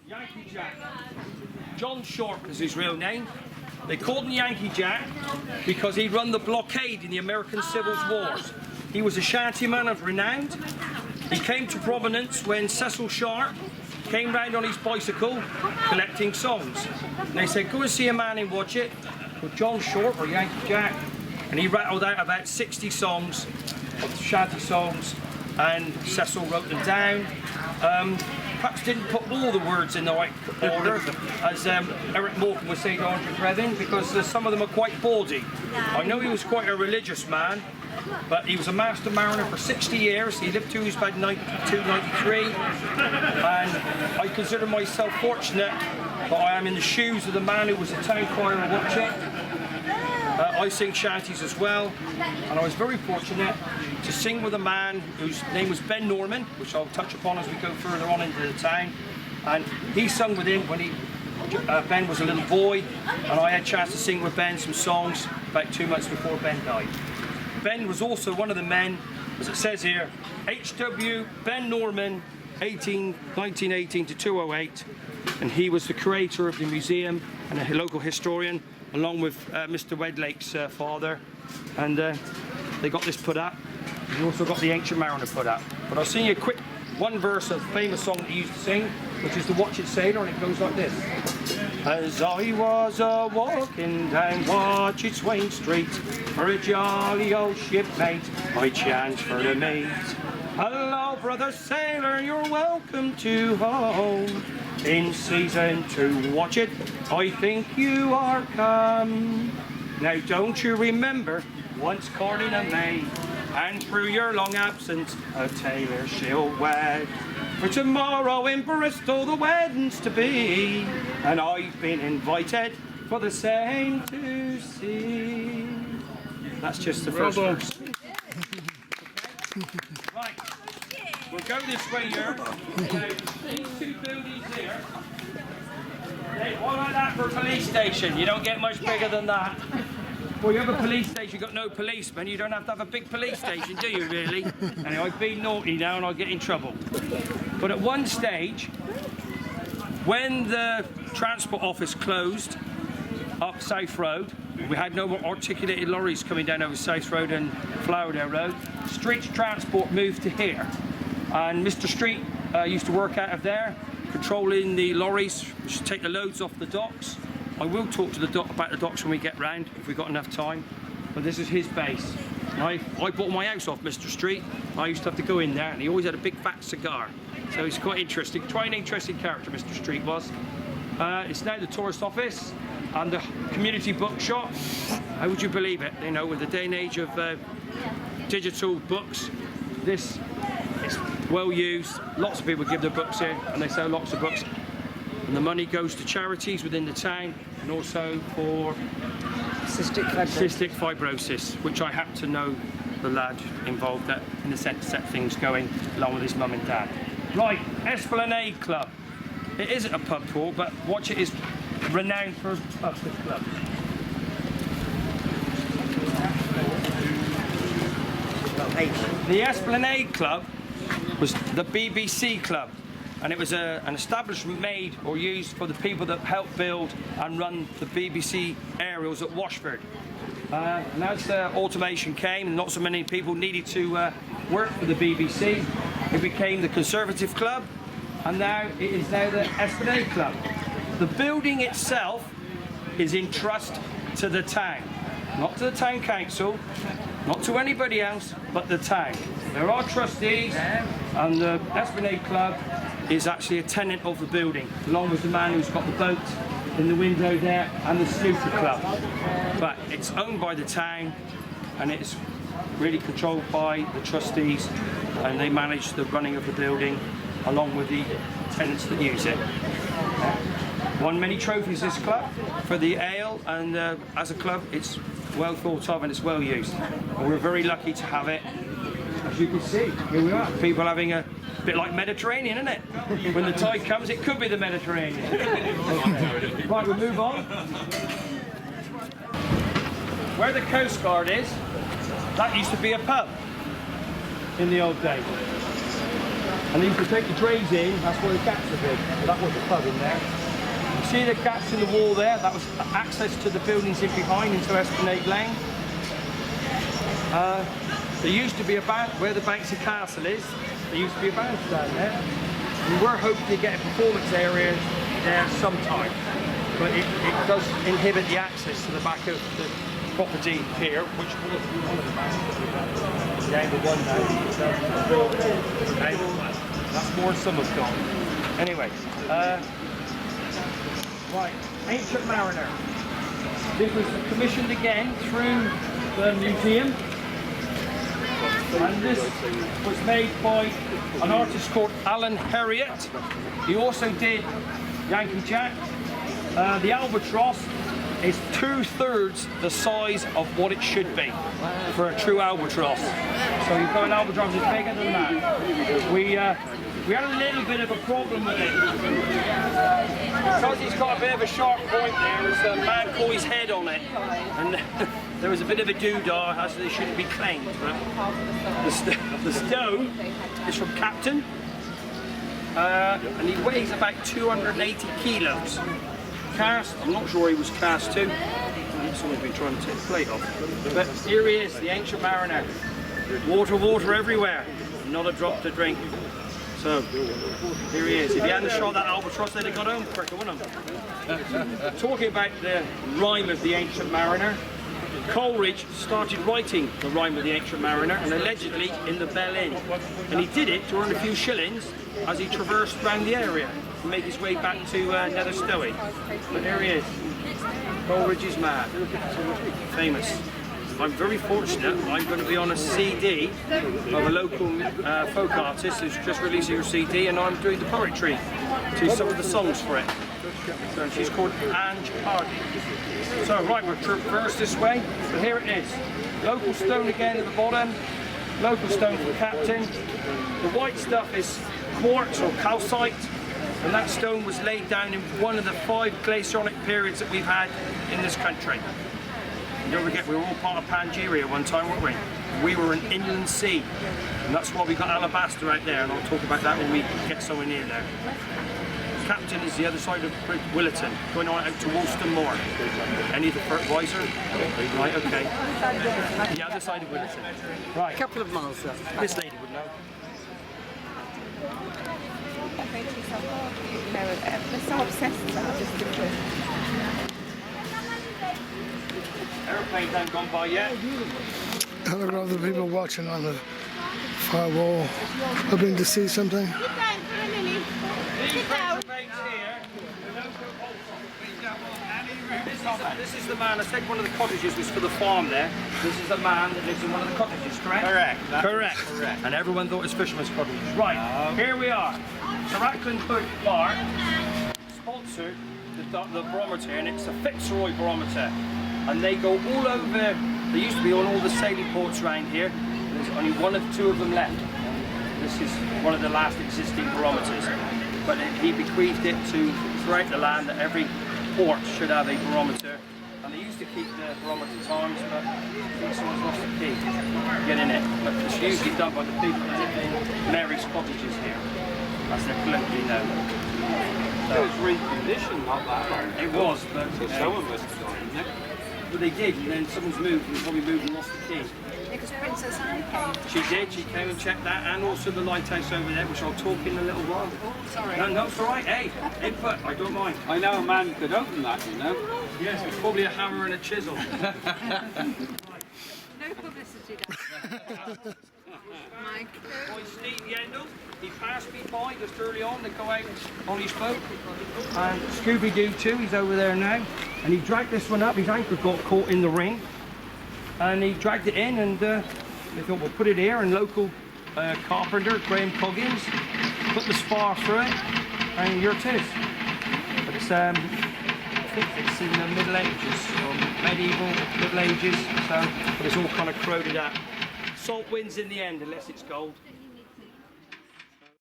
Yankee Jack. John Short was his real name. They called him Yankee Jack because he run the blockade in the American Civil Wars. He was a shantyman of renown. He came to prominence when Cecil Sharp came round on his bicycle collecting songs. And they said, go and see a man in Watchet called John Short or Yankee Jack. And he rattled out about 60 songs, shanty songs, and Cecil wrote them down. Perhaps didn't put all the words in the right order, as Eric Morecambe would say to Andre Brevin, because some of them are quite bawdy. I know he was quite a religious man, but he was a master mariner for 60 years. He lived to he was about 92, 93, and I consider myself fortunate that I am in the shoes of the man who was a town crier of Watchet. I sing shanties as well, and I was very fortunate to sing with a man whose name was Ben Norman, which I'll touch upon as we go further on into the town. And he sung with him when Ben was a little boy, and I had a chance to sing with Ben some songs about 2 months before Ben died. Ben was also one of the men, as it says here, H.W. Ben Norman, 1918 to 208, and he was the curator of the museum and a local historian, along with Mr. Wedlake's father, and they got this put up. We also got the Ancient Mariner put up. But I'll sing you a quick one verse of a famous song that he used to sing, which is the Watchet Sailor, and it goes like this. As I was a-walking down Watchet's Wain Street, for a jolly old shipmate I chanced for to meet. Hello, brother sailor, you're welcome to home. In season to Watchet, I think you are come. Now don't you remember once courting a maid, and through your long absence a tailor she'll wed. For tomorrow in Bristol the wedding's to be, and I've been invited for the same to see. That's just the first verse. Right, we'll go this way here. Now, these two buildings here, they all like that for a police station. You don't get much bigger than that. Well, you have a police station, you've got no policemen, you don't have to have a big police station, do you really? Anyway, I've been naughty now and I'll get in trouble. But at one stage, when the transport office closed up South Road, we had no more articulated lorries coming down over South Road and Flowerdale Road, Street's transport moved to here. And Mr. Street used to work out of there, controlling the lorries, which take the loads off the docks. I will talk to the about the docks when we get round, if we've got enough time. But this is his base. I bought my house off Mr. Street. I used to have to go in there, and he always had a big fat cigar. So he's quite interesting. Quite an interesting character, Mr. Street was. It's now the tourist office and the community bookshop. How would you believe it? You know, with the day and age of digital books, this is well used. Lots of people give their books here, and they sell lots of books. And the money goes to charities within the town, and also for cystic fibrosis, which I happen to know the lad involved that, in a sense, set things going along with his mum and dad. Right, Esplanade Club. It isn't a pub tour, but Watchet is renowned for a pub club. The Esplanade Club was the BBC club. And it was an establishment made or used for the people that helped build and run the BBC aerials at Washford. And as automation came and not so many people needed to work for the BBC, it became the Conservative Club, and now it is now the Esplanade Club. The building itself is in trust to the town, not to the town council, not to anybody else, but the town. There are trustees, and the Esplanade Club is actually a tenant of the building, along with the man who's got the boat in the window there and the snooker club. But it's owned by the town, and it's really controlled by the trustees, and they manage the running of the building along with the tenants that use it. Won many trophies, this club, for the ale, and as a club it's well thought of and it's well used. And we're very lucky to have it. As you can see, here we are, people having a bit like Mediterranean, isn't it? When the tide comes, it could be the Mediterranean. Okay. Right, we'll move on. Where the Coast Guard is, that used to be a pub in the old days. And you can take the drays in, that's where the gaps are big. So that was a pub in there. You see the gaps in the wall there? That was access to the buildings in behind into Esplanade Lane. There used to be a bank, where the Banksy Castle is, there used to be a bounce down there. We were hoping to get a performance area there sometime, but it does inhibit the access to the back of the property here, which was one of the banks. The angle one now. That's more some have got. Anyway, right, Ancient Mariner. This was commissioned again through the museum. And this was made by an artist called Alan Harriott. He also did Yankee Jack. The albatross is 2/3 the size of what it should be for a true albatross. So you've got an albatross that's bigger than that. We had a little bit of a problem with it. Because he's got a bit of a sharp point there, there's a man called his head on it. And there was a bit of a doodah as they shouldn't be claimed. But the stone is from Captain. And he weighs about 280 kilos. Cast, I'm not sure he was cast too. Someone's been trying to take the plate off. But here he is, the Ancient Mariner. Water, water everywhere. Not a drop to drink. So, here he is. If he hadn't shot that albatross, they'd have got home quicker, wouldn't they? Talking about the rhyme of the Ancient Mariner, Coleridge started writing the rhyme of the Ancient Mariner, and allegedly in the Bell Inn. And he did it to earn a few shillings as he traversed around the area to make his way back to Nether Stowey. But here he is. Coleridge is mad. Famous. I'm very fortunate. I'm going to be on a CD of a local folk artist who's just releasing her CD, and I'm doing the poetry to some of the songs for it. So she's called Ange Hardy. So right, we'll traverse this way. So here it is. Local stone again at the bottom. Local stone for Captain. The white stuff is quartz or calcite, and that stone was laid down in one of the 5 glacionic periods that we've had in this country. Don't forget, we were all part of Pangaea at one time, weren't we? We were an inland sea, and that's why we got alabaster out there, and I'll talk about that when we get somewhere near there. Captain is the other side of Willerton, going on out to Woolston Moor. Any of the fertilizer? Right, okay. The other side of Willerton. Right. A couple of miles up. This lady would know. They're so obsessed about just because. Airplanes haven't gone by yet. I look at all the people watching on the far wall, hoping to see something. This is the man, I said one of the cottages was for the farm there. This is the man that lives in one of the cottages, correct? Correct. Correct. And everyone thought it was fisherman's cottages. Right, here we are. Sir Ackland Hood Bar sponsored the barometer, and it's a Fitzroy barometer. And they go all over, they used to be on all the sailing ports around here. There's only 1 or 2 of them left. This is one of the last existing barometers. But he bequeathed it to throughout the land that every port should have a barometer. And they used to keep the barometer times, but I think someone's lost the key. Get in it. But it's usually done by the people that live in Mary's cottages here. That's their colloquially known. It was reconditioned not that long. It was, but Someone must have gone, isn't it? But they did, and then someone's moved, and probably moved and lost the key. Because Princess Anne came. She did, she came and checked that, and also the lighthouse over there, which I'll talk in a little while. Oh, sorry. No, it's all right. Hey, input, I don't mind. I know a man could open that, you know. Yes, it's probably a hammer and a chisel. No publicity, Dad. Mike. Boy, Steve Yendall, he passed me by just early on to go out on his boat. And Scooby-Doo too, he's over there now. And he dragged this one up, his anchor got caught in the ring. And he dragged it in, and they thought, we'll put it here. And local carpenter, Graham Coggins, put the spar through it, and here it is. But it's, I think it's in the Middle Ages, or medieval Middle Ages, so but it's all kind of corroded up. Salt wins in the end, unless it's gold.